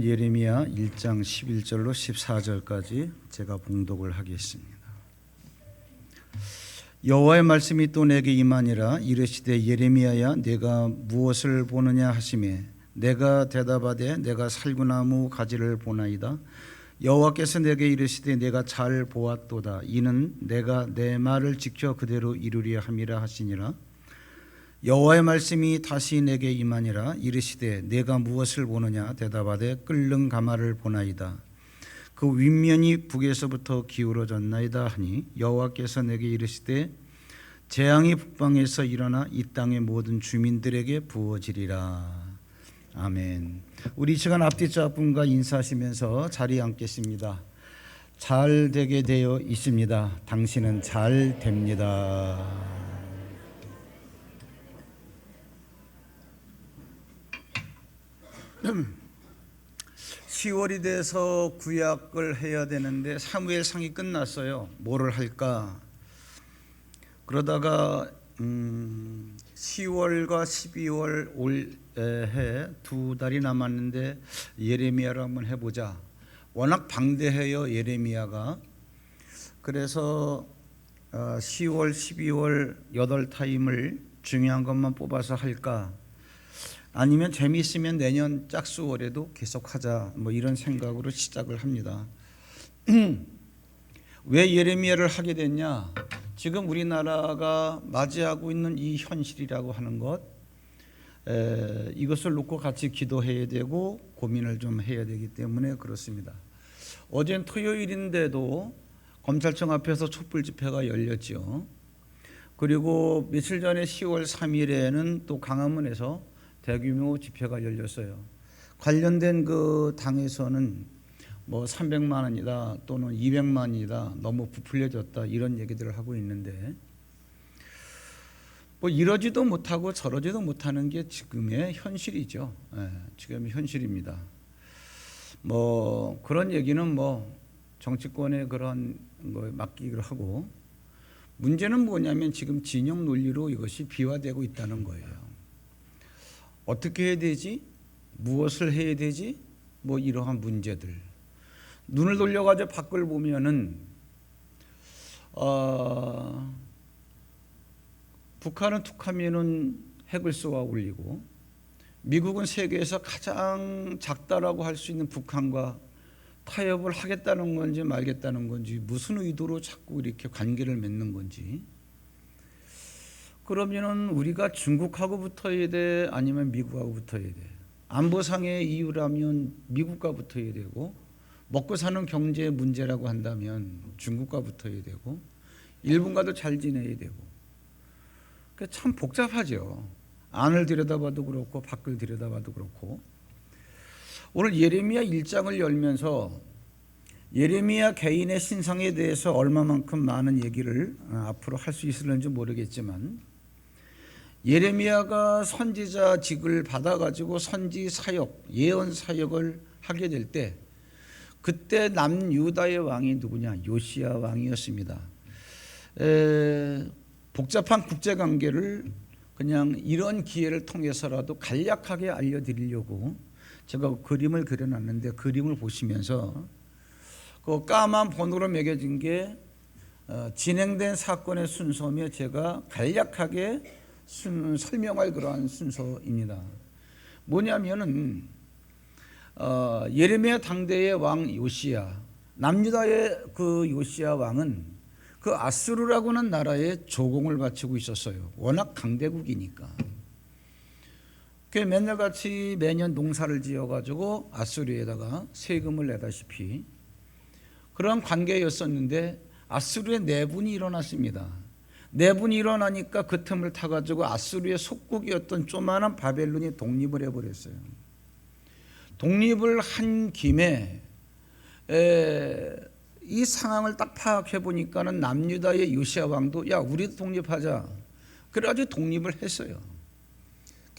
예레미야 1장 11절로 14절까지 제가 봉독을 하겠습니다. 여호와의 말씀이 또 내게 임하니라. 이르시되 예레미야야 내가 무엇을 보느냐 하시매 내가 대답하되 내가 살구나무 가지를 보나이다. 여호와께서 내게 이르시되 내가 잘 보았도다. 이는 내가 내 말을 지켜 그대로 이루려 함이라 하시니라. 여호와의 말씀이 다시 내게 임하니라. 이르시되 내가 무엇을 보느냐 대답하되 끓는 가마를 보나이다. 그 윗면이 북에서부터 기울어졌나이다 하니 여호와께서 내게 이르시되 재앙이 북방에서 일어나 이 땅의 모든 주민들에게 부어지리라. 아멘. 우리 이 시간 앞뒤자 분과 인사하시면서 자리에 앉겠습니다. 잘 되게 되어 있습니다. 당신은 잘 됩니다. 10월이 돼서 구약을 해야 되는데 사무엘상이 끝났어요. 뭐를 할까? 그러다가 10월과 12월 올해 두 달이 남았는데 예레미야를 한번 해보자. 워낙 방대해요, 예레미야가. 그래서 10월, 12월 8타임을 중요한 것만 뽑아서 할까? 아니면 재미있으면 내년 짝수월에도 계속하자, 뭐 이런 생각으로 시작을 합니다. 왜 예레미야를 하게 됐냐? 지금 우리나라가 맞이하고 있는 이 현실이라고 하는 것, 이것을 놓고 같이 기도해야 되고 고민을 좀 해야 되기 때문에 그렇습니다. 어제는 토요일인데도 검찰청 앞에서 촛불 집회가 열렸죠. 그리고 며칠 전에 10월 3일에는 또 강화문에서 대규모 집회가 열렸어요. 관련된 그 당에서는 뭐 300만 원이다 또는 200만 원이다, 너무 부풀려졌다, 이런 얘기들을 하고 있는데 뭐 이러지도 못하고 저러지도 못하는 게 지금의 현실이죠. 지금의 현실입니다. 뭐 그런 얘기는 뭐 정치권의 그런 거 맡기기로 하고, 문제는 뭐냐면 지금 진영 논리로 이것이 비화되고 있다는 거예요. 어떻게 해야 되지? 무엇을 해야 되지? 뭐 이러한 문제들. 눈을 돌려가지고 밖을 보면은 북한은 툭하면은 핵을 쏘아 올리고, 미국은 세계에서 가장 작다라고 할 수 있는 북한과 타협을 하겠다는 건지 말겠다는 건지, 무슨 의도로 자꾸 이렇게 관계를 맺는 건지. 그러면은 우리가 중국하고 붙어야 돼? 아니면 미국하고 붙어야 돼? 안보상의 이유라면 미국과 붙어야 되고, 먹고 사는 경제 문제라고 한다면 중국과 붙어야 되고, 일본과도 잘 지내야 되고. 참 복잡하죠. 안을 들여다봐도 그렇고 밖을 들여다봐도 그렇고. 오늘 예레미야 1장을 열면서 예레미야 개인의 신상에 대해서 얼마만큼 많은 얘기를 앞으로 할 수 있을는지 모르겠지만, 예레미야가 선지자직을 받아가지고 선지 사역, 예언 사역을 하게 될 때, 그때 남유다의 왕이 누구냐? 요시야 왕이었습니다. 복잡한 국제관계를 그냥 이런 기회를 통해서라도 간략하게 알려드리려고 제가 그림을 그려놨는데, 그림을 보시면서 그 까만 번호로 매겨진 게 진행된 사건의 순서며 제가 간략하게 설명할 그러한 순서입니다. 뭐냐면은 예레미야 당대의 왕 요시야, 남유다의 그 요시야 왕은 그 아수르라고 하는 나라에 조공을 바치고 있었어요. 워낙 강대국이니까. 그 맨날 같이 매년 농사를 지어가지고 아수르에다가 세금을 내다시피 그런 관계였었는데, 아수르의 내분이 일어났습니다. 내분이 일어나니까 그 틈을 타가지고 아수르의 속국이었던 조만한 바벨론이 독립을 해버렸어요. 독립을 한 김에 이 상황을 딱 파악해 보니까는 남유다의 요시야 왕도 야 우리도 독립하자, 그래가지고 독립을 했어요.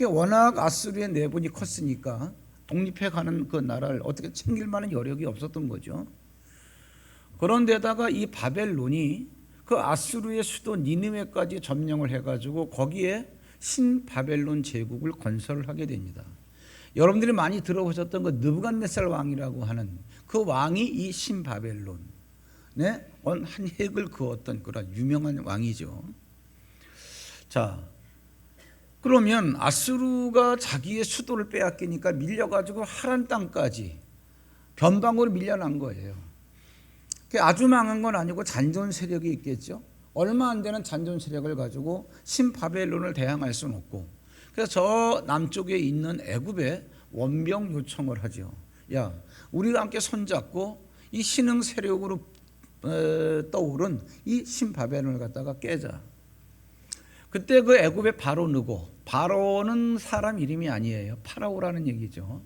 워낙 아수르의 내분이 컸으니까 독립해가는 그 나라를 어떻게 챙길 만한 여력이 없었던 거죠. 그런데다가 이 바벨론이 그 아수르의 수도 니느웨까지 점령을 해가지고 거기에 신바벨론 제국을 건설을 하게 됩니다. 여러분들이 많이 들어보셨던 그 느부갓네살 왕이라고 하는 그 왕이 이 신바벨론에 한 핵을 그었던 그런 유명한 왕이죠. 자, 그러면 아수르가 자기의 수도를 빼앗기니까 밀려가지고 하란 땅까지 변방으로 밀려난 거예요. 아주 망한 건 아니고 잔존 세력이 있겠죠. 얼마 안 되는 잔존 세력을 가지고 신바벨론을 대항할 수는 없고, 그래서 저 남쪽에 있는 애굽에 원병 요청을 하죠. 야, 우리가 함께 손잡고 이 신흥 세력으로 떠오른 이 신바벨론을 갖다가 깨자. 그때 그 애굽의 바로 느고, 바로는 사람 이름이 아니에요. 파라오라는 얘기죠.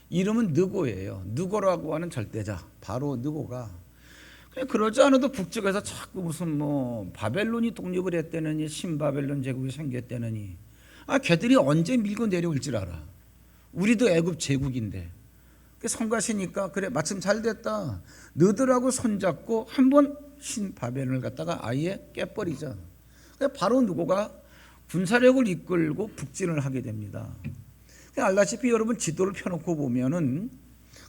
이름은 느고예요. 느고라고 하는 절대자, 바로 느고가 그러지 않아도 북쪽에서 자꾸 무슨 바벨론이 독립을 했다느니 신바벨론 제국이 생겼다느니, 걔들이 언제 밀고 내려올 줄 알아. 우리도 애굽 제국인데. 성가시니까 그래 마침 잘 됐다. 너들하고 손잡고 한번 신바벨론을 갖다가 아예 깨버리자. 바로 누구가 군사력을 이끌고 북진을 하게 됩니다. 알다시피 여러분 지도를 펴놓고 보면은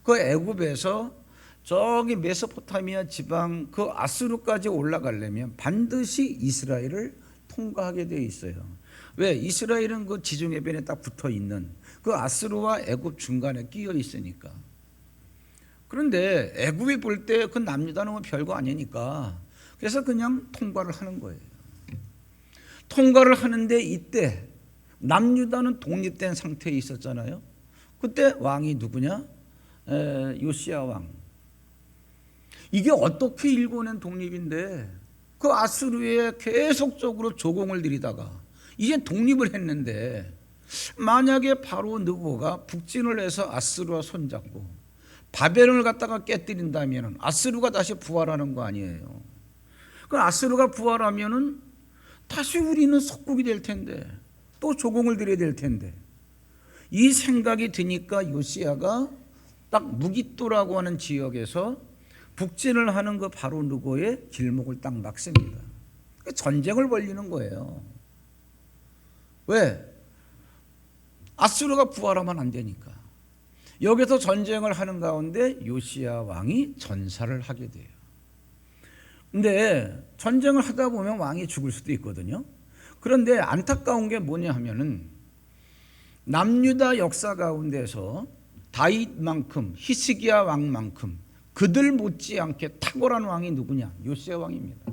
그 애굽에서 저기 메소포타미아 지방 그 아수르까지 올라가려면 반드시 이스라엘을 통과하게 되어 있어요. 왜? 이스라엘은 그 지중해변에 딱 붙어 있는 그 아수르와 애굽 중간에 끼어 있으니까. 그런데 애굽이 볼 때 그 남유다는 별거 아니니까 그래서 그냥 통과를 하는 거예요. 통과를 하는데 이때 남유다는 독립된 상태에 있었잖아요. 그때 왕이 누구냐? 요시야 왕. 이게 어떻게 일궈낸 독립인데 그 아수르에 계속적으로 조공을 들이다가 이제 독립을 했는데, 만약에 바로 느고가 북진을 해서 아수르와 손잡고 바벨론을 갖다가 깨뜨린다면 아수르가 다시 부활하는 거 아니에요. 그 아수르가 부활하면은 다시 우리는 속국이 될 텐데 또 조공을 들여야 될 텐데, 이 생각이 드니까 요시야가 딱 무깃도라고 하는 지역에서 북진을 하는 그 바로 느고의 길목을 딱 막습니다. 전쟁을 벌이는 거예요. 왜? 아수르가 부활하면 안 되니까. 여기서 전쟁을 하는 가운데 요시야 왕이 전사를 하게 돼요. 근데 전쟁을 하다 보면 왕이 죽을 수도 있거든요. 그런데 안타까운 게 뭐냐 하면은 남유다 역사 가운데서 다윗만큼, 히스기야 왕만큼 그들 못지않게 탁월한 왕이 누구냐? 요시야 왕입니다.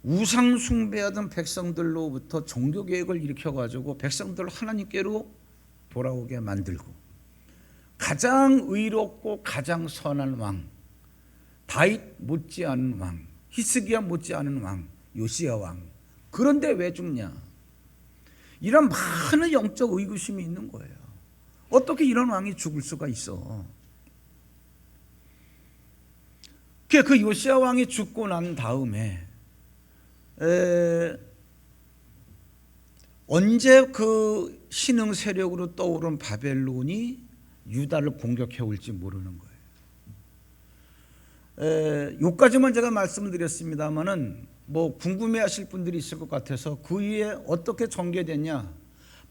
우상 숭배하던 백성들로부터 종교 개혁을 일으켜가지고 백성들을 하나님께로 돌아오게 만들고, 가장 의롭고 가장 선한 왕, 다윗 못지않은 왕, 히스기야 못지않은 왕, 요시야 왕. 그런데 왜 죽냐? 이런 많은 영적 의구심이 있는 거예요. 어떻게 이런 왕이 죽을 수가 있어? 그 요시야 왕이 죽고 난 다음에 언제 그 신흥 세력으로 떠오른 바벨론이 유다를 공격해 올지 모르는 거예요. 요까지만 제가 말씀을 드렸습니다만은 궁금해하실 분들이 있을 것 같아서 그 위에 어떻게 전개됐냐?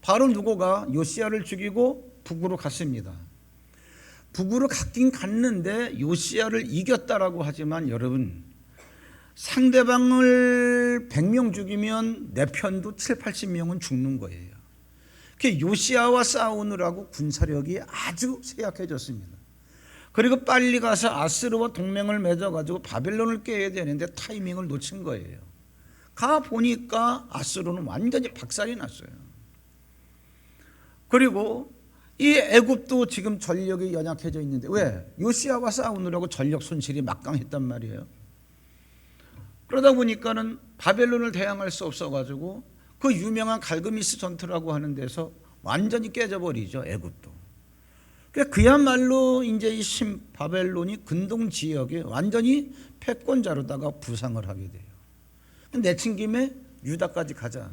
바로 누구가 요시야를 죽이고 북으로 갔습니다. 북으로 갔긴 갔는데 요시야를 이겼다라고 하지만 여러분, 상대방을 100명 죽이면 내 편도 7, 80명은 죽는 거예요. 요시야와 싸우느라고 군사력이 아주 쇠약해졌습니다. 그리고 빨리 가서 아수르와 동맹을 맺어가지고 바벨론을 깨야 되는데 타이밍을 놓친 거예요. 가 보니까 아수르는 완전히 박살이 났어요. 그리고 이 애굽도 지금 전력이 연약해져 있는데, 왜? 요시야와 싸우느라고 전력 손실이 막강했단 말이에요. 그러다 보니까는 바벨론을 대항할 수 없어가지고 그 유명한 갈그미스 전투라고 하는 데서 완전히 깨져버리죠, 애굽도. 그야말로 이제 이 바벨론이 근동 지역에 완전히 패권자로다가 부상을 하게 돼요. 내친 김에 유다까지 가자.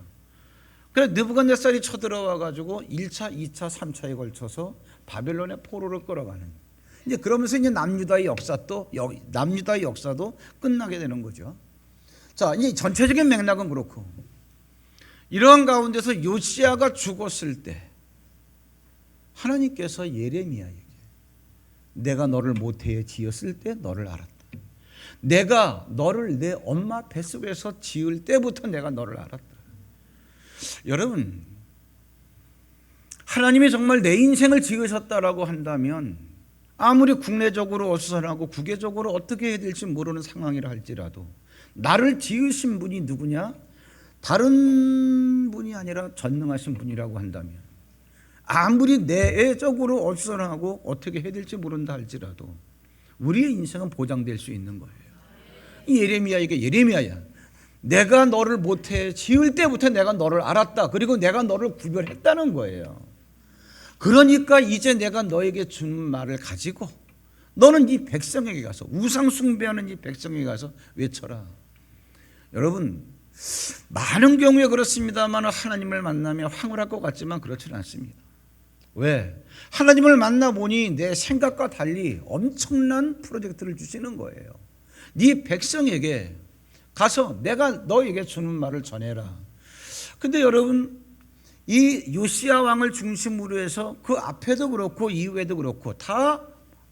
그래 느부갓네살이 쳐들어와 가지고 1차, 2차, 3차에 걸쳐서 바벨론의 포로를 끌어가는. 이제 그러면서 이제 남유다의 역사도 끝나게 되는 거죠. 자, 이 전체적인 맥락은 그렇고, 이러한 가운데서 요시야가 죽었을 때 하나님께서 예레미야에게 내가 너를 모태에 지었을 때 너를 알았다. 내가 너를 내 엄마 뱃속에서 지을 때부터 내가 너를 알았다. 여러분, 하나님이 정말 내 인생을 지으셨다라고 한다면 아무리 국내적으로 어수선하고 국외적으로 어떻게 해야 될지 모르는 상황이라 할지라도 나를 지으신 분이 누구냐? 다른 분이 아니라 전능하신 분이라고 한다면 아무리 내적으로 어수선하고 어떻게 해야 될지 모른다 할지라도 우리의 인생은 보장될 수 있는 거예요. 이 예레미야에게 예레미야야, 내가 너를 모태 지을 때부터 내가 너를 알았다. 그리고 내가 너를 구별했다는 거예요. 그러니까 이제 내가 너에게 준 말을 가지고 너는 이 백성에게 가서, 우상 숭배하는 이 백성에게 가서 외쳐라. 여러분, 많은 경우에 그렇습니다만 하나님을 만나면 황홀할 것 같지만 그렇지는 않습니다. 왜? 하나님을 만나보니 내 생각과 달리 엄청난 프로젝트를 주시는 거예요. 네 백성에게 가서 내가 너에게 주는 말을 전해라. 근데 여러분, 이 요시야 왕을 중심으로 해서 그 앞에도 그렇고 이후에도 그렇고 다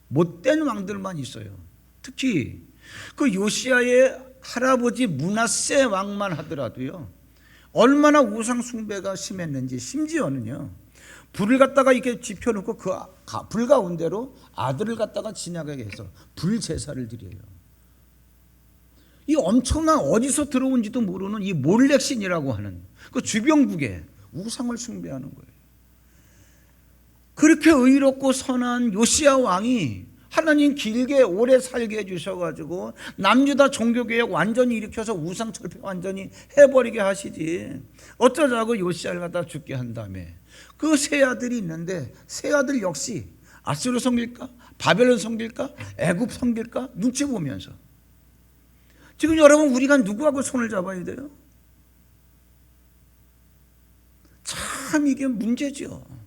못된 왕들만 있어요. 특히 그 요시야의 할아버지 므낫세 왕만 하더라도요, 얼마나 우상 숭배가 심했는지, 심지어는요 불을 갖다가 이렇게 지펴놓고 그 불 가운데로 아들을 갖다가 지나가게 해서 불 제사를 드려요. 이 엄청난 어디서 들어온지도 모르는 이 몰렉신이라고 하는 그 주변국에 우상을 숭배하는 거예요. 그렇게 의롭고 선한 요시야 왕이 하나님 길게 오래 살게 해주셔가지고 남유다 종교개혁 완전히 일으켜서 우상 철폐 완전히 해버리게 하시지, 어쩌자고 요시야를 갖다 죽게 한 다음에 그 세 아들이 있는데 세 아들 역시 아수르 섬길까? 바벨론 섬길까? 애굽 섬길까? 눈치 보면서 지금 여러분, 우리가 누구하고 손을 잡아야 돼요? 참 이게 문제죠.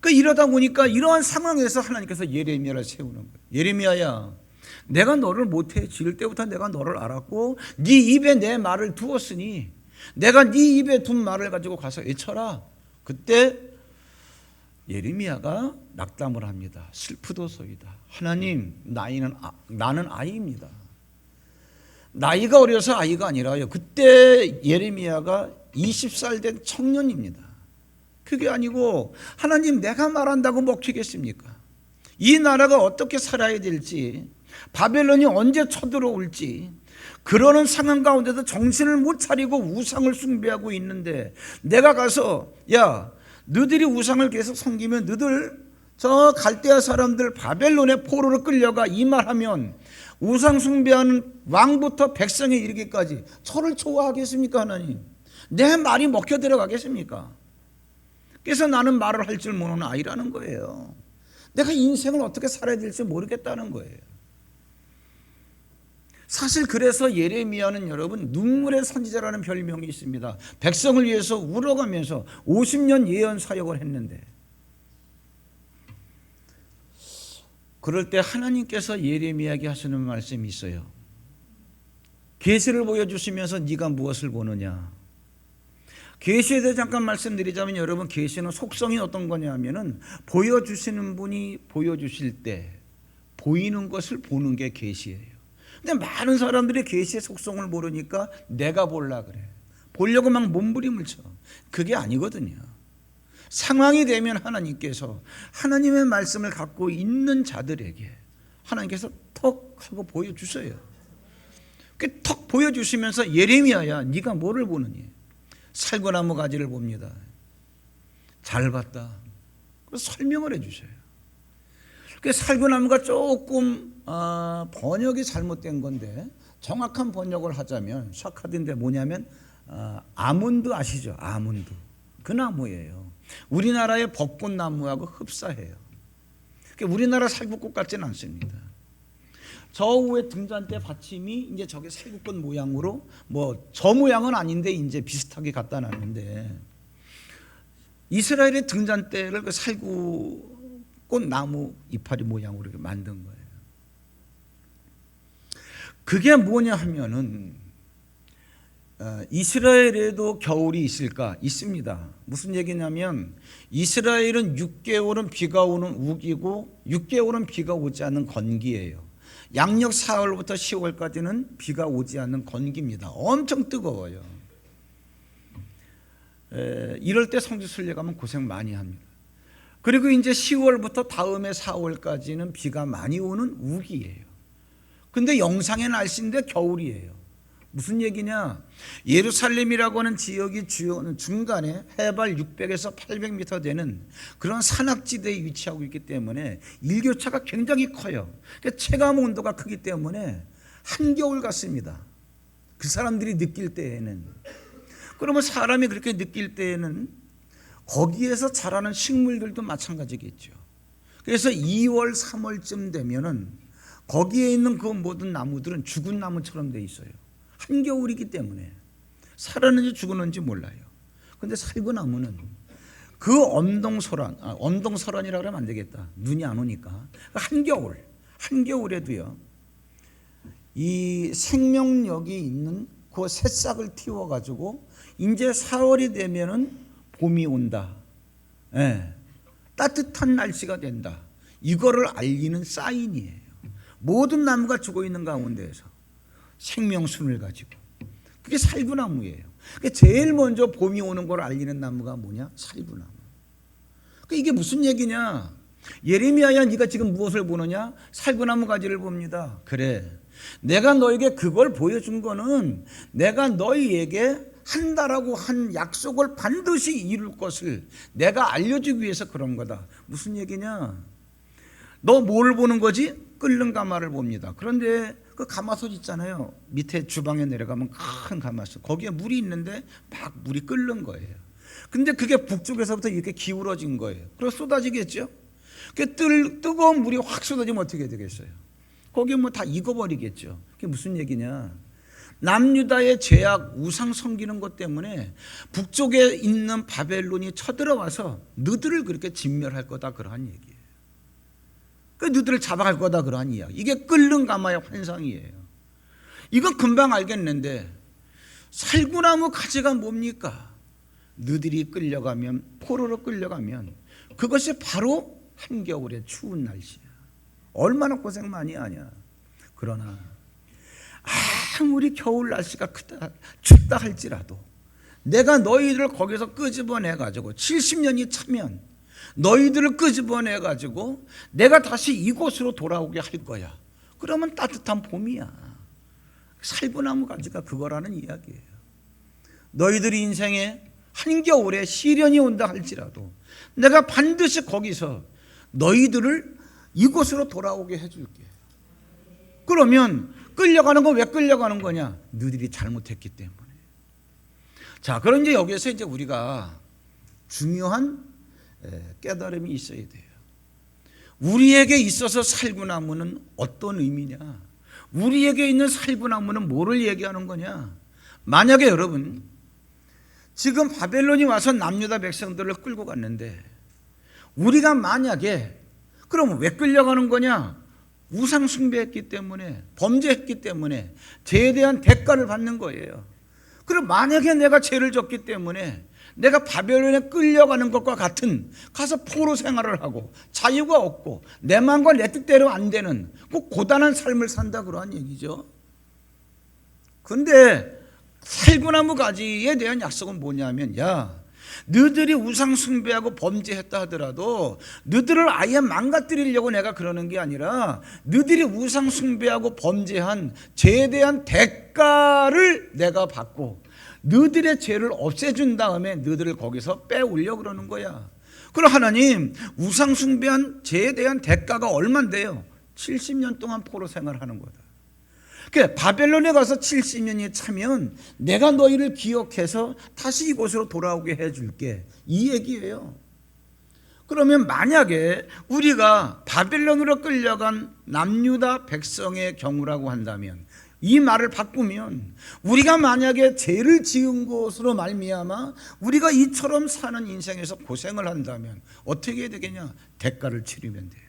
이러다 보니까 이러한 상황에서 하나님께서 예레미야를 세우는 거예요. 예레미야야, 내가 너를 모태에 지을 때부터 내가 너를 알았고 네 입에 내 말을 두었으니 내가 네 입에 둔 말을 가지고 가서 외쳐라. 그때 예레미야가 낙담을 합니다. 슬프도소이다. 하나님, 나는 아이입니다. 나이가 어려서 아이가 아니라요, 그때 예레미야가 20살 된 청년입니다. 그게 아니고 하나님, 내가 말한다고 먹히겠습니까? 이 나라가 어떻게 살아야 될지, 바벨론이 언제 쳐들어올지 그러는 상황 가운데도 정신을 못 차리고 우상을 숭배하고 있는데 내가 가서 야, 너들이 우상을 계속 섬기면 너들 저 갈대아 사람들 바벨론의 포로로 끌려가, 이 말하면 우상 숭배하는 왕부터 백성에 이르기까지 저를 좋아하겠습니까? 하나님, 내 말이 먹혀 들어가겠습니까? 그래서 나는 말을 할 줄 모르는 아이라는 거예요. 내가 인생을 어떻게 살아야 될지 모르겠다는 거예요. 사실 그래서 예레미야는 여러분 눈물의 선지자라는 별명이 있습니다. 백성을 위해서 울어가면서 50년 예언 사역을 했는데, 그럴 때 하나님께서 예레미야에게 하시는 말씀이 있어요. 계시를 보여주시면서 네가 무엇을 보느냐. 계시에 대해 잠깐 말씀드리자면 여러분, 계시는 속성이 어떤 거냐 하면은 보여주시는 분이 보여주실 때 보이는 것을 보는 게 계시예요. 근데 많은 사람들이 계시의 속성을 모르니까 내가 볼라 그래. 보려고 막 몸부림을 쳐. 그게 아니거든요. 상황이 되면 하나님께서 하나님의 말씀을 갖고 있는 자들에게 하나님께서 턱 하고 보여주셔요. 그 턱 보여주시면서 예레미야야, 네가 뭐를 보느니? 살구나무 가지를 봅니다. 잘 봤다. 그래서 설명을 해주셔요. 그 살구나무가 조금 번역이 잘못된 건데 정확한 번역을 하자면 샤카드인데 뭐냐면 아몬드 아시죠? 아몬드. 그 나무예요. 우리나라의 벚꽃나무하고 흡사해요. 우리나라 살구꽃 같지는 않습니다. 저 위에 등잔대 받침이 이제 저게 살구꽃 모양으로, 뭐 저 모양은 아닌데 이제 비슷하게 갖다 놨는데, 이스라엘의 등잔대를 그 살구꽃 나무 이파리 모양으로 이렇게 만든 거예요. 그게 뭐냐 하면은 이스라엘에도 겨울이 있을까? 있습니다. 무슨 얘기냐면 이스라엘은 6개월은 비가 오는 우기고 6개월은 비가 오지 않는 건기예요. 양력 4월부터 10월까지는 비가 오지 않는 건기입니다. 엄청 뜨거워요. 이럴 때 성지순례 가면 고생 많이 합니다. 그리고 이제 10월부터 다음해 4월까지는 비가 많이 오는 우기예요. 근데 영상의 날씨인데 겨울이에요. 무슨 얘기냐? 예루살렘이라고 하는 지역이 중간에 해발 600에서 800m 되는 그런 산악지대에 위치하고 있기 때문에 일교차가 굉장히 커요. 그러니까 체감 온도가 크기 때문에 한겨울 같습니다. 그 사람들이 느낄 때에는. 그러면 사람이 그렇게 느낄 때에는 거기에서 자라는 식물들도 마찬가지겠죠. 그래서 2월, 3월쯤 되면은 거기에 있는 그 모든 나무들은 죽은 나무처럼 돼 있어요. 한겨울이기 때문에 살았는지 죽었는지 몰라요. 근데 살구나무는 그 언동설원이라고 하면 안 되겠다. 눈이 안 오니까. 한겨울에도요. 이 생명력이 있는 그 새싹을 틔워가지고 이제 4월이 되면은 봄이 온다. 따뜻한 날씨가 된다. 이거를 알리는 사인이에요. 모든 나무가 죽어 있는 가운데에서 생명순을 가지고. 그게 살구나무예요. 제일 먼저 봄이 오는 걸 알리는 나무가 뭐냐? 살구나무. 이게 무슨 얘기냐? 예레미야야, 네가 지금 무엇을 보느냐? 살구나무 가지를 봅니다. 그래. 내가 너에게 그걸 보여준 거는 내가 너희에게 한다라고 한 약속을 반드시 이룰 것을 내가 알려주기 위해서 그런 거다. 무슨 얘기냐? 너 뭘 보는 거지? 끓는 가마를 봅니다. 그런데 그 가마솥 있잖아요. 밑에 주방에 내려가면 큰 가마솥. 거기에 물이 있는데 막 물이 끓는 거예요. 근데 그게 북쪽에서부터 이렇게 기울어진 거예요. 그래서 쏟아지겠죠? 뜨거운 물이 확 쏟아지면 어떻게 되겠어요? 거기 뭐 다 익어버리겠죠. 그게 무슨 얘기냐? 남유다의 죄악, 우상 섬기는 것 때문에 북쪽에 있는 바벨론이 쳐들어와서 너희들을 그렇게 진멸할 거다, 그러한 얘기예요. 너희들을 잡아갈 거다, 그러한 이야기. 이게 끓는 가마의 환상이에요. 이건 금방 알겠는데 살구나무 가지가 뭡니까? 너희들이 끌려가면, 포로로 끌려가면 그것이 바로 한겨울의 추운 날씨야. 얼마나 고생 많이 하냐. 그러나 아무리 겨울 날씨가 춥다 할지라도 내가 너희들을 거기서 끄집어내가지고 70년이 차면 너희들을 끄집어내가지고 내가 다시 이곳으로 돌아오게 할 거야. 그러면 따뜻한 봄이야. 살구나무 가지가 그거라는 이야기예요. 너희들이 인생에 한겨울에 시련이 온다 할지라도 내가 반드시 거기서 너희들을 이곳으로 돌아오게 해줄게. 그러면 끌려가는 거 왜 끌려가는 거냐? 너희들이 잘못했기 때문에. 자, 그럼 이제 여기에서 이제 우리가 중요한 깨달음이 있어야 돼요. 우리에게 있어서 살구나무는 어떤 의미냐? 우리에게 있는 살구나무는 뭐를 얘기하는 거냐? 만약에 여러분 지금 바벨론이 와서 남유다 백성들을 끌고 갔는데 우리가 만약에 그럼 왜 끌려가는 거냐? 우상 숭배했기 때문에, 범죄했기 때문에 죄에 대한 대가를 받는 거예요. 그럼 만약에 내가 죄를 졌기 때문에 내가 바벨론에 끌려가는 것과 같은, 가서 포로 생활을 하고 자유가 없고 내 마음과 내 뜻대로 안 되는 그 고단한 삶을 산다, 그러한 얘기죠. 그런데 살구나무 가지에 대한 약속은 뭐냐면, 야, 너희들이 우상 숭배하고 범죄했다 하더라도 너희들을 아예 망가뜨리려고 내가 그러는 게 아니라 너희들이 우상 숭배하고 범죄한 죄에 대한 대가를 내가 받고 너희들의 죄를 없애준 다음에 너희들을 거기서 빼올려 그러는 거야. 그럼 하나님, 우상 숭배한 죄에 대한 대가가 얼만데요? 70년 동안 포로 생활하는 거다. 바벨론에 가서 70년이 차면 내가 너희를 기억해서 다시 이곳으로 돌아오게 해줄게, 이 얘기예요. 그러면 만약에 우리가 바벨론으로 끌려간 남유다 백성의 경우라고 한다면, 이 말을 바꾸면 우리가 만약에 죄를 지은 것으로 말미암아 우리가 이처럼 사는 인생에서 고생을 한다면 어떻게 해야 되겠냐? 대가를 치르면 돼요.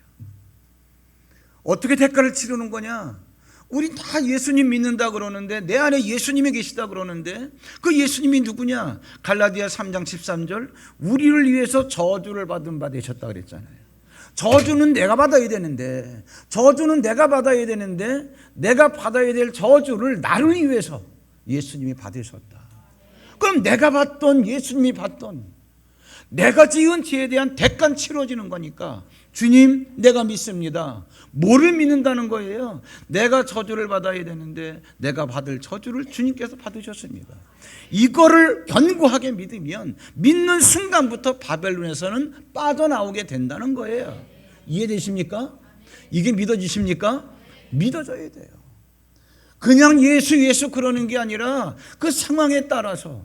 어떻게 대가를 치르는 거냐? 우리 다 예수님 믿는다 그러는데, 내 안에 예수님이 계시다 그러는데, 그 예수님이 누구냐? 갈라디아 3장 13절, 우리를 위해서 저주를 받은 바 되셨다 그랬잖아요. 저주는 내가 받아야 되는데, 내가 받아야 될 저주를 나를 위해서 예수님이 받으셨다. 그럼 내가 받던, 예수님이 받던, 내가 지은 죄에 대한 대가는 치러지는 거니까, 주님, 내가 믿습니다. 뭐를 믿는다는 거예요? 내가 저주를 받아야 되는데 내가 받을 저주를 주님께서 받으셨습니다. 이거를 견고하게 믿으면 믿는 순간부터 바벨론에서는 빠져나오게 된다는 거예요. 이해되십니까? 이게 믿어지십니까? 믿어져야 돼요. 그냥 예수 그러는 게 아니라 그 상황에 따라서,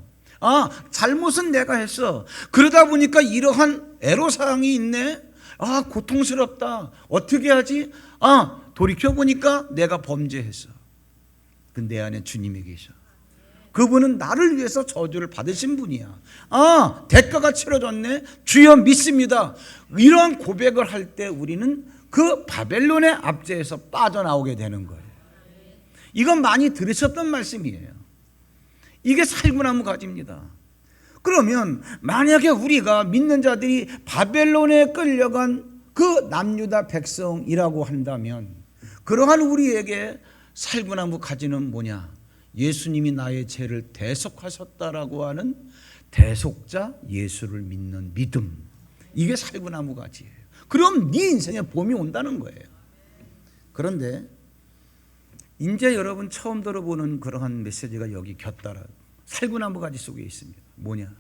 잘못은 내가 했어. 그러다 보니까 이러한 애로사항이 있네. 고통스럽다. 어떻게 하지? 돌이켜보니까 내가 범죄했어. 근데 내 안에 주님이 계셔. 그분은 나를 위해서 저주를 받으신 분이야. 대가가 치러졌네. 주여 믿습니다. 이러한 고백을 할 때 우리는 그 바벨론의 압제에서 빠져나오게 되는 거예요. 이건 많이 들으셨던 말씀이에요. 이게 살구나무 가지입니다. 그러면 만약에 우리가 믿는 자들이 바벨론에 끌려간 그 남유다 백성이라고 한다면, 그러한 우리에게 살구나무 가지는 뭐냐? 예수님이 나의 죄를 대속하셨다라고 하는 대속자 예수를 믿는 믿음. 이게 살구나무 가지예요. 그럼 네 인생에 봄이 온다는 거예요. 그런데 이제 여러분 처음 들어보는 그러한 메시지가 여기 곁따라 살구나무 가지 속에 있습니다. 뭐냐?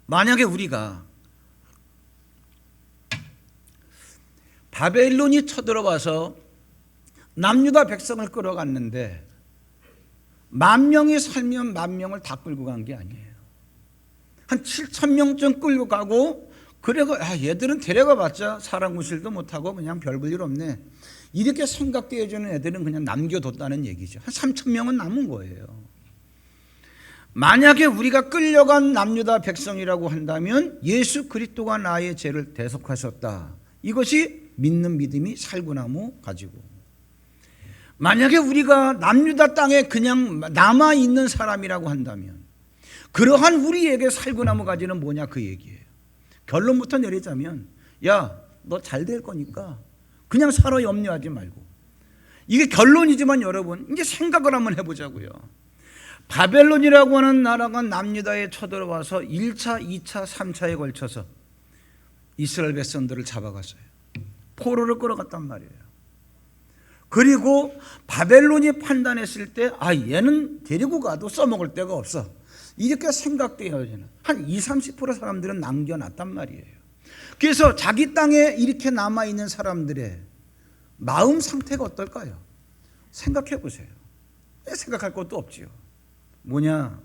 만약에 우리가 바벨론이 쳐들어와서 남유다 백성을 끌어갔는데 10,000명이 살면 10,000명을 다 끌고 간 게 아니에요. 한 7,000명쯤 끌고 가고, 그래가 얘들은 데려가봤자 사람 구실도 못하고 그냥 별 볼 일 없네, 이렇게 생각되어주는 애들은 그냥 남겨뒀다는 얘기죠. 한 3,000명은 남은 거예요. 만약에 우리가 끌려간 남유다 백성이라고 한다면 예수 그리스도가 나의 죄를 대속하셨다. 이것이 믿는 믿음이 살구나무 가지고, 만약에 우리가 남유다 땅에 그냥 남아있는 사람이라고 한다면 그러한 우리에게 살구나무 가지는 뭐냐, 그 얘기예요. 결론부터 내리자면, 야, 너 잘 될 거니까 그냥 살아, 염려하지 말고. 이게 결론이지만 여러분, 이제 생각을 한번 해보자고요. 바벨론이라고 하는 나라가 남유다에 쳐들어와서 1차, 2차, 3차에 걸쳐서 이스라엘 백성들을 잡아갔어요. 포로를 끌어갔단 말이에요. 그리고 바벨론이 판단했을 때, 얘는 데리고 가도 써먹을 데가 없어, 이렇게 생각되어지는 한 20-30% 사람들은 남겨놨단 말이에요. 그래서 자기 땅에 이렇게 남아있는 사람들의 마음 상태가 어떨까요? 생각해 보세요. 생각할 것도 없지요. 뭐냐?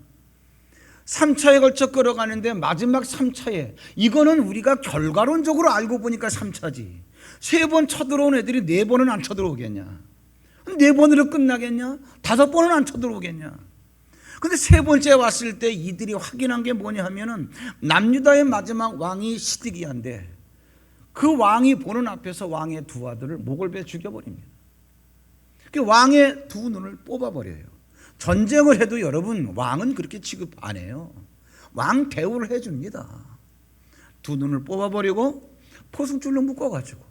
3차에 걸쳐 끌어가는데 마지막 3차에, 이거는 우리가 결과론적으로 알고 보니까 3차지. 3번 쳐들어온 애들이 4번은 안 쳐들어오겠냐? 4번으로 끝나겠냐? 5번은 안 쳐들어오겠냐? 근데 3번째 왔을 때 이들이 확인한 게 뭐냐 하면은 남유다의 마지막 왕이 시드기야인데, 그 왕이 보는 앞에서 왕의 두 아들을 목을 베어 죽여버립니다. 그 왕의 두 눈을 뽑아버려요. 전쟁을 해도 여러분, 왕은 그렇게 취급 안 해요. 왕 대우를 해줍니다. 두 눈을 뽑아버리고 포승줄로 묶어가지고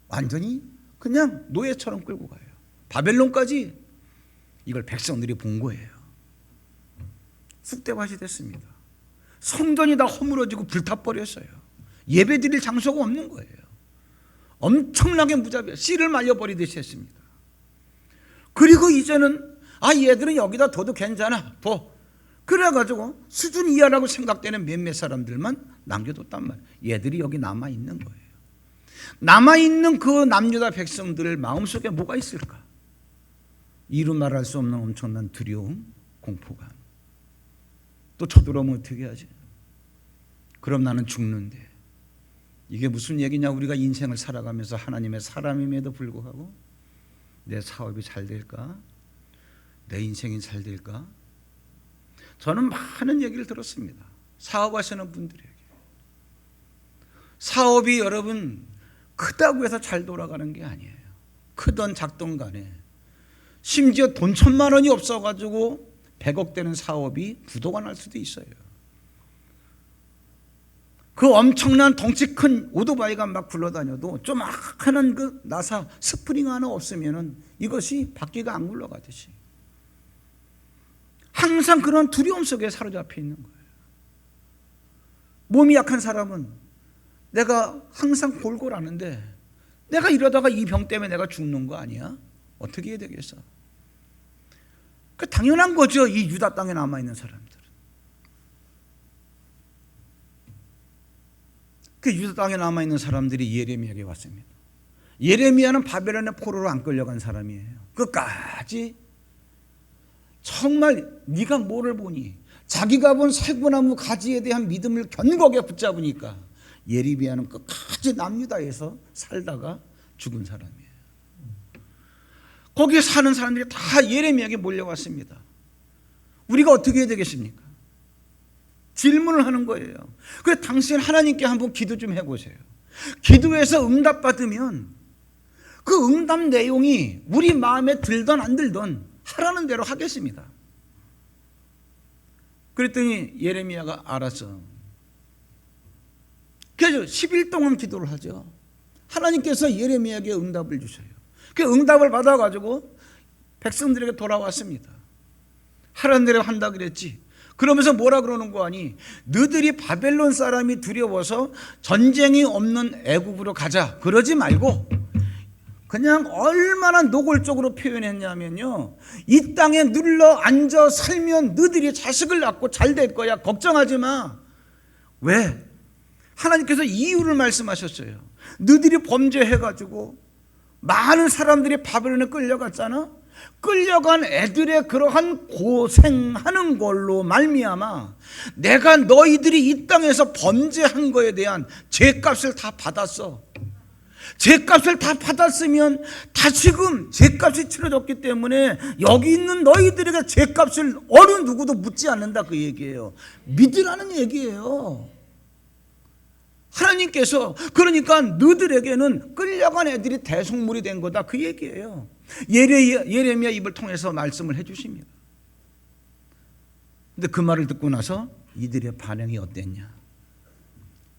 완전히 그냥 노예처럼 끌고 가요. 바벨론까지 이걸 백성들이 본 거예요. 쑥대밭이 됐습니다. 성전이 다 허물어지고 불타버렸어요. 예배드릴 장소가 없는 거예요. 엄청나게 무자비해 씨를 말려버리듯이 했습니다. 그리고 이제는 얘들은 여기다 둬도 괜찮아, 그래가지고 수준 이하라고 생각되는 몇몇 사람들만 남겨뒀단 말이에요. 얘들이 여기 남아있는 거예요. 남아있는 그 남유다 백성들 마음속에 뭐가 있을까? 이루 말할 수 없는 엄청난 두려움, 공포감. 또 쳐들어오면 어떻게 하지? 그럼 나는 죽는데. 이게 무슨 얘기냐? 우리가 인생을 살아가면서 하나님의 사람임에도 불구하고 내 사업이 잘 될까? 내 인생이 잘 될까? 저는 많은 얘기를 들었습니다. 사업하시는 분들에게. 사업이 여러분 크다고 해서 잘 돌아가는 게 아니에요. 크던 작던 간에 심지어 돈 1,000만 원이 없어가지고 100억 되는 사업이 부도가 날 수도 있어요. 그 엄청난 덩치 큰 오토바이가 막 굴러다녀도 조그마한 그 나사 스프링 하나 없으면은 이것이 바퀴가 안 굴러가듯이 항상 그런 두려움 속에 사로잡혀 있는 거예요. 몸이 약한 사람은 내가 항상 골골하는데 내가 이러다가 이 병 때문에 내가 죽는 거 아니야? 어떻게 해야 되겠어? 그 당연한 거죠. 이 유다 땅에 남아있는 사람들은. 그 유다 땅에 남아있는 사람들이 예레미야에게 왔습니다. 예레미야는 바벨론의 포로로 안 끌려간 사람이에요. 끝까지 정말 네가 뭐를 보니 자기가 본 살구나무 가지에 대한 믿음을 견고하게 붙잡으니까 예레미야는 끝까지 남유다에서 살다가 죽은 사람이에요. 거기에 사는 사람들이 다 예레미야에게 몰려왔습니다. 우리가 어떻게 해야 되겠습니까? 질문을 하는 거예요. 그래서 당신 하나님께 한번 기도 좀 해보세요. 기도해서 응답받으면 그 응답 내용이 우리 마음에 들던 안 들던 하라는 대로 하겠습니다. 그랬더니 예레미야가 알았어. 그래서 10일 동안 기도를 하죠. 하나님께서 예레미야에게 응답을 주셔요. 그 응답을 받아가지고 백성들에게 돌아왔습니다. 하라는 대로 한다 그랬지. 그러면서 뭐라 그러는 거 아니? 너희들이 바벨론 사람이 두려워서 전쟁이 없는 애굽으로 가자 그러지 말고 그냥 얼마나 노골적으로 표현했냐면요, 이 땅에 눌러 앉아 살면 너희들이 자식을 낳고 잘 될 거야, 걱정하지 마. 왜? 하나님께서 이유를 말씀하셨어요. 너희들이 범죄해가지고 많은 사람들이 바벨론에 끌려갔잖아. 끌려간 애들의 그러한 고생하는 걸로 말미암아 내가 너희들이 이 땅에서 범죄한 거에 대한 죄값을 다 받았어. 죄값을 다 받았으면 다시금 죄값이 치러졌기 때문에 여기 있는 너희들에게 죄값을 어느 누구도 묻지 않는다 그 얘기예요. 믿으라는 얘기예요. 하나님께서 그러니까 너희들에게는 끌려간 애들이 대속물이 된 거다 그 얘기예요. 예레미야 입을 통해서 말씀을 해주십니다. 근데 그 말을 듣고 나서 이들의 반응이 어땠냐?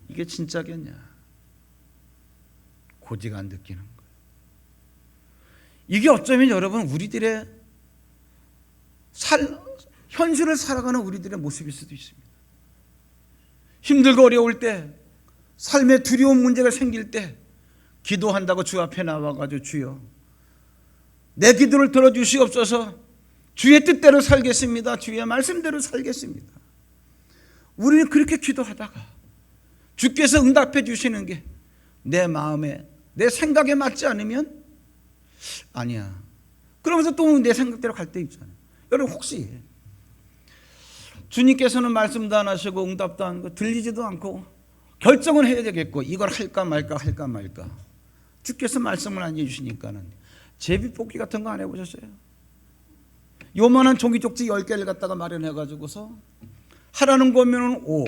이게 진짜겠냐? 고지가 안 느끼는 거예요. 이게 어쩌면 여러분 우리들의 현실을 살아가는 우리들의 모습일 수도 있습니다. 힘들고 어려울 때, 삶에 두려운 문제가 생길 때 기도한다고 주 앞에 나와가지고 주여 내 기도를 들어주시옵소서, 주의 뜻대로 살겠습니다, 주의 말씀대로 살겠습니다. 우리는 그렇게 기도하다가 주께서 응답해 주시는 게 내 마음에 내 생각에 맞지 않으면 아니야 그러면서 또 내 생각대로 갈 때 있잖아요. 여러분 혹시 주님께서는 말씀도 안 하시고 응답도 안 하고 들리지도 않고 결정은 해야 되겠고 이걸 할까 말까 주께서 말씀을 안 해주시니까는 제비뽑기 같은 거 안 해보셨어요? 요만한 종이 쪽지 10개를 갖다가 마련해가지고서 하라는 거면은 O,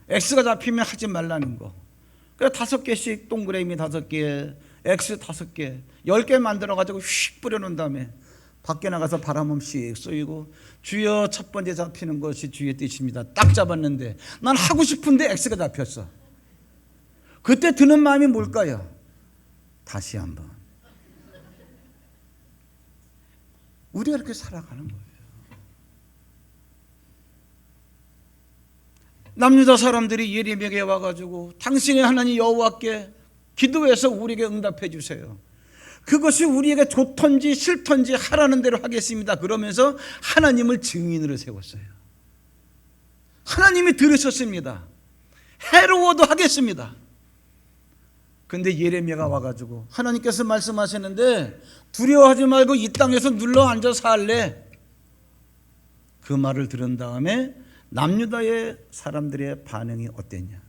X가 잡히면 하지 말라는 거. 그래서 5개씩 동그라미 5개, X 5개, 10개 만들어가지고 휙 뿌려놓은 다음에 밖에 나가서 바람 없이 쏘이고 주여 첫 번째 잡히는 것이 주의 뜻입니다. 딱 잡았는데 난 하고 싶은데 X가 잡혔어. 그때 드는 마음이 뭘까요? 다시 한번. 우리가 이렇게 살아가는 거예요. 남유다 사람들이 예레미야에게 와가지고 당신의 하나님 여호와께 기도해서 우리에게 응답해 주세요. 그것이 우리에게 좋던지 싫던지 하라는 대로 하겠습니다. 그러면서 하나님을 증인으로 세웠어요. 하나님이 들으셨습니다. 해로워도 하겠습니다. 근데 예레미야가 와가지고 하나님께서 말씀하시는데 두려워하지 말고 이 땅에서 눌러 앉아 살래. 그 말을 들은 다음에 남유다의 사람들의 반응이 어땠냐?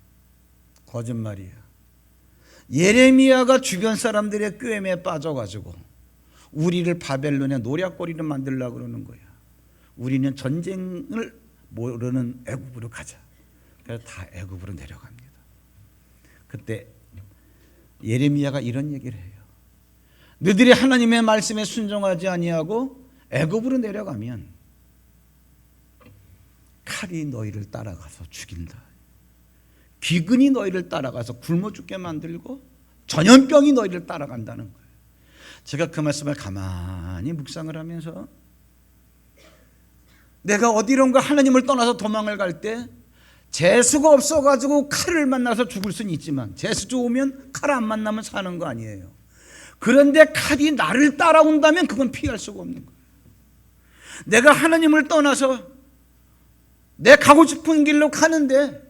거짓말이에요. 예레미야가 주변 사람들의 꾀임에 빠져가지고 우리를 바벨론의 노략거리를 만들려고 그러는 거야. 우리는 전쟁을 모르는 애굽으로 가자. 그래서 다 애굽으로 내려갑니다. 그때 예레미야가 이런 얘기를 해요. 너희들이 하나님의 말씀에 순종하지 아니하고 애굽으로 내려가면 칼이 너희를 따라가서 죽인다. 기근이 너희를 따라가서 굶어 죽게 만들고 전염병이 너희를 따라간다는 거예요. 제가 그 말씀을 가만히 묵상을 하면서 내가 어디론가 하나님을 떠나서 도망을 갈 때 재수가 없어가지고 칼을 만나서 죽을 수는 있지만 재수 좋으면 칼 안 만나면 사는 거 아니에요. 그런데 칼이 나를 따라온다면 그건 피할 수가 없는 거예요. 내가 하나님을 떠나서 내 가고 싶은 길로 가는데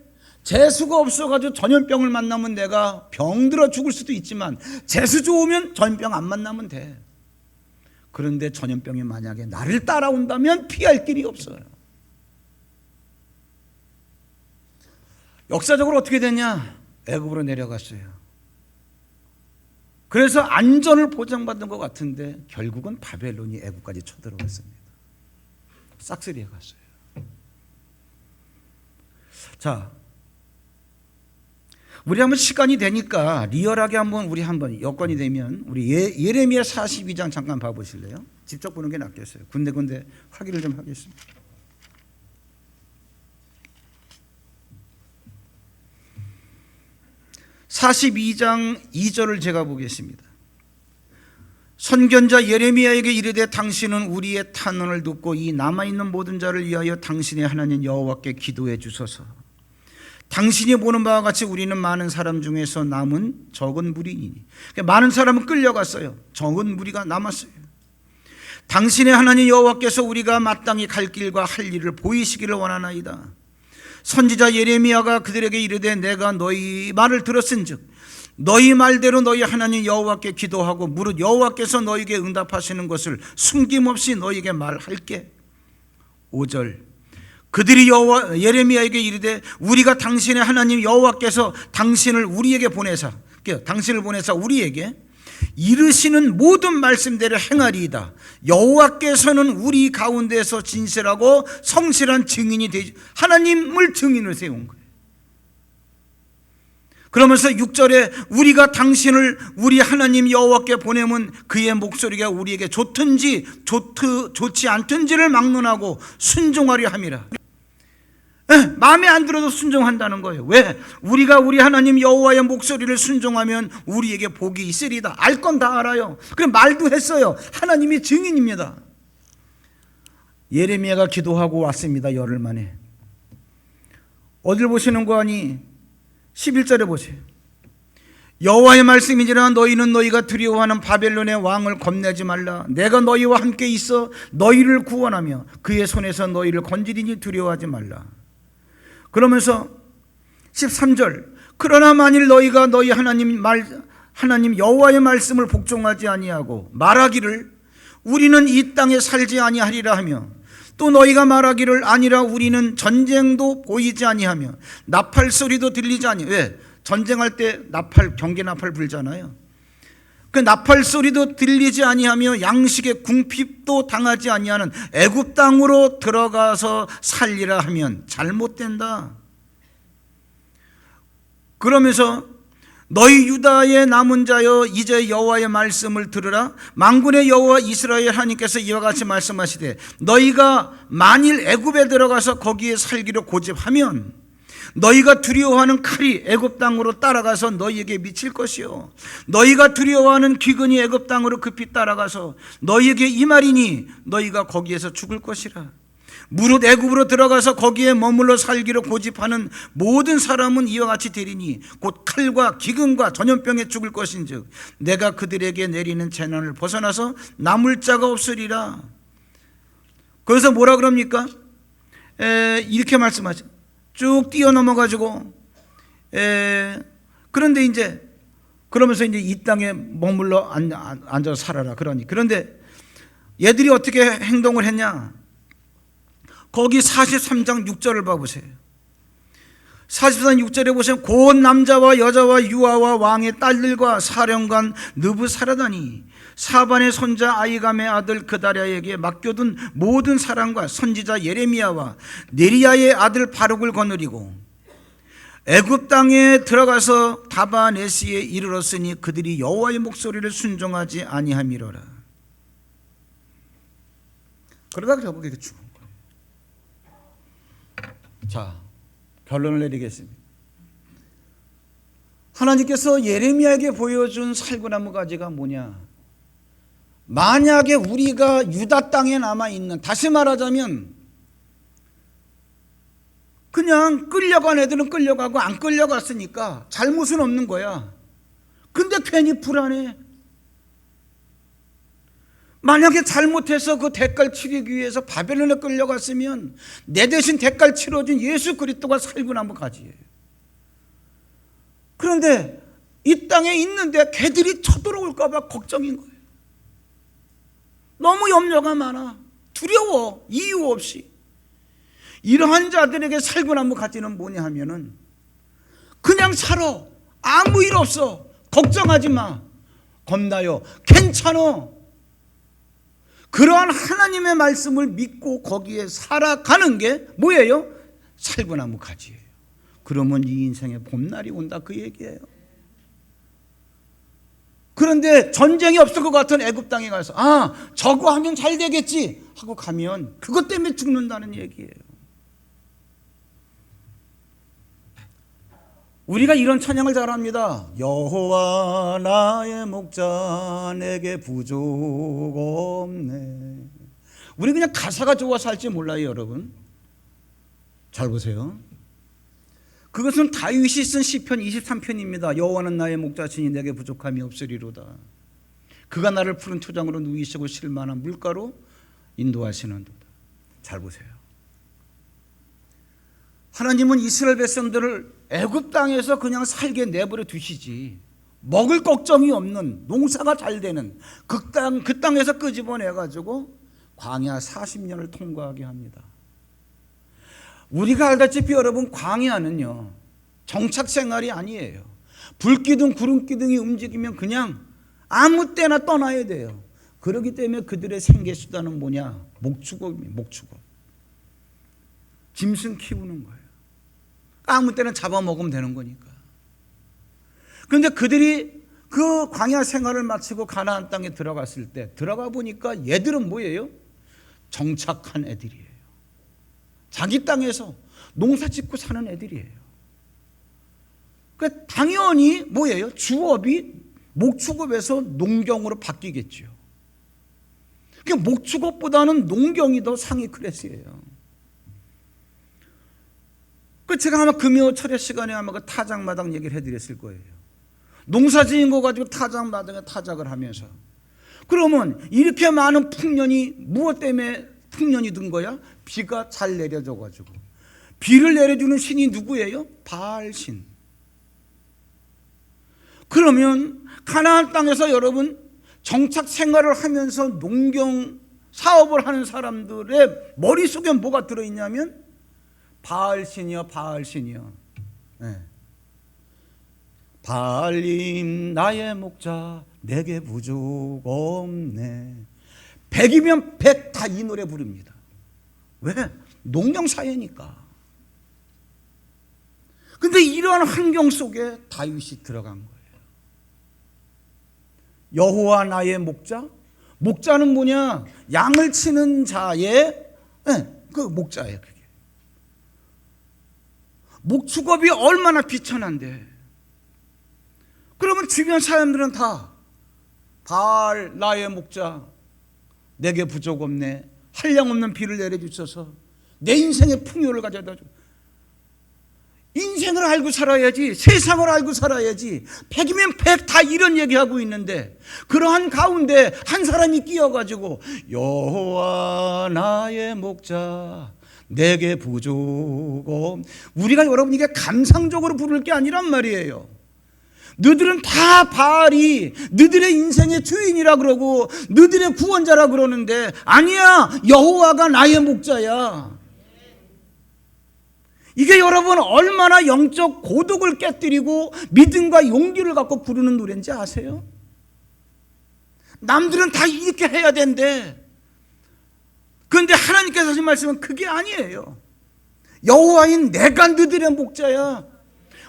재수가 없어가지고 전염병을 만나면 내가 병들어 죽을 수도 있지만 재수 좋으면 전염병 안 만나면 돼. 그런데 전염병이 만약에 나를 따라온다면 피할 길이 없어요. 역사적으로 어떻게 됐냐? 애굽으로 내려갔어요. 그래서 안전을 보장받은 것 같은데 결국은 바벨론이 애굽까지 쳐들어갔습니다. 싹쓸이해 갔어요. 자, 우리 한번 시간이 되니까 리얼하게 우리 한번 여건이 되면 우리 예레미야 42장 잠깐 봐보실래요? 직접 보는 게 낫겠어요. 군데군데 확인을 좀 하겠습니다. (42장 2절을) 제가 보겠습니다. 선견자 예레미야에게 이르되 당신은 우리의 탄원을 듣고 이 남아있는 모든 자를 위하여 당신의 하나님 여호와께 기도해 주소서. 당신이 보는 바와 같이 우리는 많은 사람 중에서 남은 적은 무리이니, 많은 사람은 끌려갔어요. 적은 무리가 남았어요. 당신의 하나님 여호와께서 우리가 마땅히 갈 길과 할 일을 보이시기를 원하나이다. 선지자 예레미야가 그들에게 이르되 내가 너희 말을 들었은즉 너희 말대로 너희 하나님 여호와께 기도하고 무릇 여호와께서 너희에게 응답하시는 것을 숨김없이 너희에게 말할게. 5절 그들이 예레미야에게 이르되 우리가 당신의 하나님 여호와께서 당신을 우리에게 보내사 우리에게 이르시는 모든 말씀대로 행하리이다. 여호와께서는 우리 가운데서 진실하고 성실한 증인이 되지. 하나님을 증인을 세운 거예요. 그러면서 6절에 우리가 당신을 우리 하나님 여호와께 보내면 그의 목소리가 우리에게 좋든지 좋지 않든지를 막론하고 순종하려 함이라. 마음에 안 들어도 순종한다는 거예요. 왜? 우리가 우리 하나님 여호와의 목소리를 순종하면 우리에게 복이 있으리다. 알 건 다 알아요. 그럼 말도 했어요. 하나님이 증인입니다. 예레미야가 기도하고 왔습니다. 열흘 만에. 어딜 보시는 거 아니? 11절에 보세요. 여호와의 말씀이니라 너희는 너희가 두려워하는 바벨론의 왕을 겁내지 말라. 내가 너희와 함께 있어 너희를 구원하며 그의 손에서 너희를 건지리니 두려워하지 말라. 그러면서 13절 그러나 만일 너희가 너희 하나님 여호와의 말씀을 복종하지 아니하고 말하기를 우리는 이 땅에 살지 아니하리라 하며 또 너희가 말하기를 아니라 우리는 전쟁도 보이지 아니하며 나팔 소리도 들리지 아니. 왜? 전쟁할 때 경계 나팔 불잖아요. 그 나팔 소리도 들리지 아니하며 양식의 궁핍도 당하지 아니하는 애굽 땅으로 들어가서 살리라 하면 잘못된다. 그러면서 너희 유다의 남은 자여 이제 여호와의 말씀을 들으라. 만군의 여호와 이스라엘 하나님께서 이와 같이 말씀하시되 너희가 만일 애굽에 들어가서 거기에 살기로 고집하면 너희가 두려워하는 칼이 애굽 땅으로 따라가서 너희에게 미칠 것이요 너희가 두려워하는 기근이 애굽 땅으로 급히 따라가서 너희에게 임하리니 너희가 거기에서 죽을 것이라. 무릇 애굽으로 들어가서 거기에 머물러 살기로 고집하는 모든 사람은 이와 같이 되리니 곧 칼과 기근과 전염병에 죽을 것인즉 내가 그들에게 내리는 재난을 벗어나서 남을 자가 없으리라. 그래서 뭐라 그럽니까? 이렇게 말씀하죠. 쭉 뛰어넘어가지고 그런데 이제 그러면서 이제 이 땅에 머물러 앉아서 살아라 그러니. 그런데 얘들이 어떻게 행동을 했냐? 거기 43장 6절을 봐보세요. 43장 6절에 보시면 곧 남자와 여자와 유아와 왕의 딸들과 사령관 느부사라다니 사반의 손자 아이감의 아들 그다랴에게 맡겨둔 모든 사람과 선지자 예레미야와 네리야의 아들 바룩을 거느리고 애굽 땅에 들어가서 다바네스에 이르렀으니 그들이 여호와의 목소리를 순종하지 아니함이로라. 그러다가 결국에 죽은 거예요. 자, 결론을 내리겠습니다. 하나님께서 예레미야에게 보여준 살구나무 가지가 뭐냐? 만약에 우리가 유다 땅에 남아있는, 다시 말하자면 그냥 끌려간 애들은 끌려가고 안 끌려갔으니까 잘못은 없는 거야. 근데 괜히 불안해. 만약에 잘못해서 그 대가를 치르기 위해서 바벨론에 끌려갔으면 내 대신 대가를 치러준 예수 그리스도가 살구나무 가지예요. 그런데 이 땅에 있는데 개들이 쳐들어올까 봐 걱정인 거예요. 너무 염려가 많아. 두려워. 이유 없이. 이러한 자들에게 살구나무 가지는 뭐냐 하면은 그냥 살아. 아무 일 없어. 걱정하지 마. 겁나요. 괜찮아. 그러한 하나님의 말씀을 믿고 거기에 살아가는 게 뭐예요? 살구나무 가지예요. 그러면 이 인생에 봄날이 온다 그 얘기예요. 그런데 전쟁이 없을 것 같은 애굽 땅에 가서 저거 하면 잘 되겠지 하고 가면 그것 때문에 죽는다는 얘기예요. 우리가 이런 찬양을 잘합니다. 여호와 나의 목자 내게 부족 없네. 우리 그냥 가사가 좋아서 할지 몰라요, 여러분. 잘 보세요. 그것은 다윗이 쓴 시편 23편입니다. 여호와는 나의 목자시니 내게 부족함이 없으리로다. 그가 나를 푸른 초장으로 누이시고 쉴만한 물가로 인도하시는도다. 잘 보세요. 하나님은 이스라엘 백성들을 애굽 땅에서 그냥 살게 내버려 두시지, 먹을 걱정이 없는, 농사가 잘 되는 그 땅에서 끄집어내가지고 광야 40년을 통과하게 합니다. 우리가 알다시피 여러분, 광야는요 정착 생활이 아니에요. 불기둥 구름기둥이 움직이면 그냥 아무 때나 떠나야 돼요. 그렇기 때문에 그들의 생계수단은 뭐냐? 목축업이에요. 목축업. 짐승 키우는 거예요. 아무 때나 잡아먹으면 되는 거니까. 그런데 그들이 그 광야 생활을 마치고 가나안 땅에 들어갔을 때 들어가 보니까 얘들은 뭐예요? 정착한 애들이에요. 자기 땅에서 농사 짓고 사는 애들이에요. 그러니까 당연히 뭐예요? 주업이 목축업에서 농경으로 바뀌겠죠. 그러니까 목축업보다는 농경이 더 상위 클래스예요. 제가 아마 금요철의 시간에 아마 그 타작마당 얘기를 해드렸을 거예요. 농사 지은 거 가지고 타작마당에 타작을 하면서, 그러면 이렇게 많은 풍년이 무엇 때문에 풍년이 든 거야? 비가 잘 내려져 가지고. 비를 내려주는 신이 누구예요? 바알신. 그러면 가나안 땅에서 여러분 정착 생활을 하면서 농경 사업을 하는 사람들의 머릿속에 뭐가 들어있냐면 바알신이요, 바알신이요. 네. 바알님 나의 목자 내게 부족 없네. 100이면 100 다 이 노래 부릅니다. 왜? 농경 사회니까. 근데 이러한 환경 속에 다윗이 들어간 거예요. 여호와 나의 목자? 목자는 뭐냐? 양을 치는 자의 그 목자예요. 그게. 목축업이 얼마나 비천한데. 그러면 주변 사람들은 다 바알 나의 목자 내게 부족 없네. 한량없는 비를 내려주셔서 내 인생의 풍요를 가져다 줘. 인생을 알고 살아야지, 세상을 알고 살아야지. 100이면 100 다 이런 얘기하고 있는데, 그러한 가운데 한 사람이 끼어가지고 여호와 나의 목자 내게 부족 없. 우리가 여러분 이게 감상적으로 부를 게 아니란 말이에요. 너희들은 다 바알이 너희들의 인생의 주인이라 그러고 너희들의 구원자라 그러는데, 아니야, 여호와가 나의 목자야. 이게 여러분 얼마나 영적 고독을 깨뜨리고 믿음과 용기를 갖고 부르는 노래인지 아세요? 남들은 다 이렇게 해야 된대. 그런데 하나님께서 하신 말씀은 그게 아니에요. 여호와인 내가 너희들의 목자야.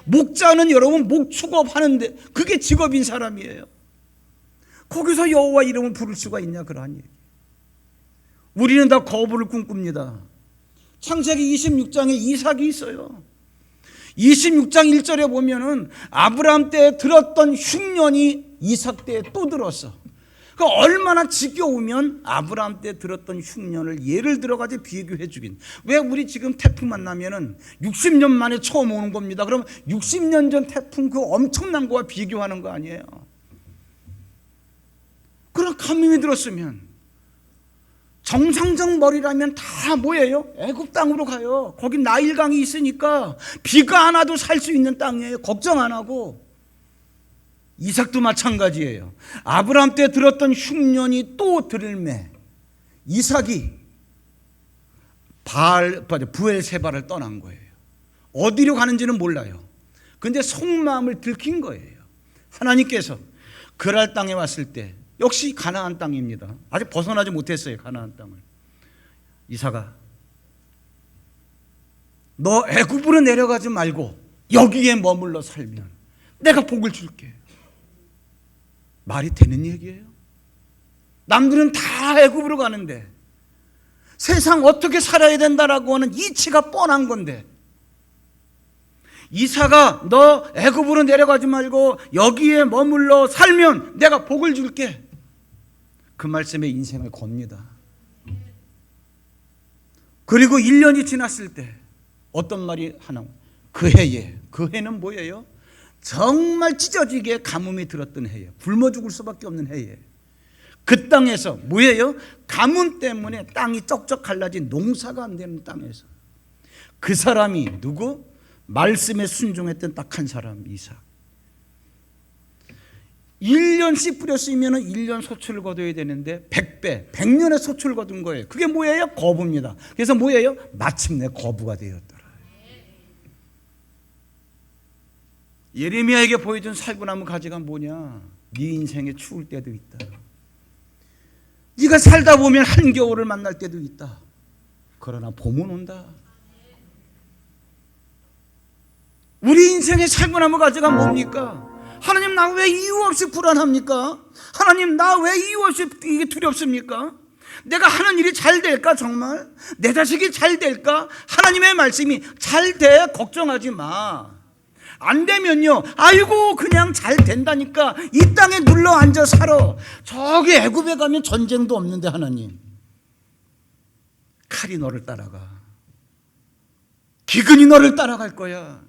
목자는 여러분 목축업 하는데 그게 직업인 사람이에요. 거기서 여호와 이름을 부를 수가 있냐 그러한 얘기. 우리는 다 거부를 꿈꿉니다. 창세기 26장에 이삭이 있어요. 26장 1절에 보면은 아브라함 때 들었던 흉년이 이삭 때에 또 들었어. 그 얼마나 지겨우면 아브라함 때 들었던 흉년을 예를 들어가지고 비교해 주긴. 왜 우리 지금 태풍 만나면은 60년 만에 처음 오는 겁니다. 그럼 60년 전 태풍 그 엄청난 거와 비교하는 거 아니에요. 그런 감명이 들었으면 정상적 머리라면 다 뭐예요? 애굽 땅으로 가요. 거기 나일강이 있으니까 비가 안 와도 살 수 있는 땅이에요. 걱정 안 하고. 이삭도 마찬가지예요. 아브라함 때 들었던 흉년이 또 들을매 이삭이 부엘세바를 떠난 거예요. 어디로 가는지는 몰라요. 근데 속마음을 들킨 거예요. 하나님께서 그랄 땅에 왔을 때 역시 가나안 땅입니다. 아직 벗어나지 못했어요. 가나안 땅을. 이삭아, 너 애굽으로 내려가지 말고 여기에 머물러 살면 내가 복을 줄게. 말이 되는 얘기예요? 남들은 다 애굽으로 가는데 세상 어떻게 살아야 된다라고 하는 이치가 뻔한 건데 이삭아, 너 애굽으로 내려가지 말고 여기에 머물러 살면 내가 복을 줄게. 그 말씀에 인생을 겁니다. 그리고 1년이 지났을 때 어떤 말이 하나, 그 해는 뭐예요? 정말 찢어지게 가뭄이 들었던 해예요. 굶어 죽을 수밖에 없는 해예요. 그 땅에서 뭐예요? 가뭄 때문에 땅이 쩍쩍 갈라진 씨가 안 되는 땅에서 그 사람이 누구? 말씀에 순종했던 딱 한 사람, 이삭. 1년 씨 뿌렸으면 1년 소출을 거둬야 되는데 100배, 100년의 소출을 거둔 거예요. 그게 뭐예요? 거부입니다. 그래서 뭐예요? 마침내 거부가 되었더라. 예레미야에게 보여준 살구나무 가지가 뭐냐? 네 인생에 추울 때도 있다. 네가 살다 보면 한겨울을 만날 때도 있다. 그러나 봄은 온다. 우리 인생의 살구나무 가지가 뭡니까? 하나님, 나 왜 이유 없이 불안합니까? 하나님, 나 왜 이유 없이 이게 두렵습니까? 내가 하는 일이 잘 될까 정말? 내 자식이 잘 될까? 하나님의 말씀이 잘 돼, 걱정하지 마. 안 되면요, 아이고 그냥 잘 된다니까 이 땅에 눌러 앉아 살아. 저기 애굽에 가면 전쟁도 없는데 하나님, 칼이 너를 따라가. 기근이 너를 따라갈 거야.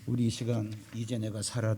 우리 이 시간 이제 내가 살아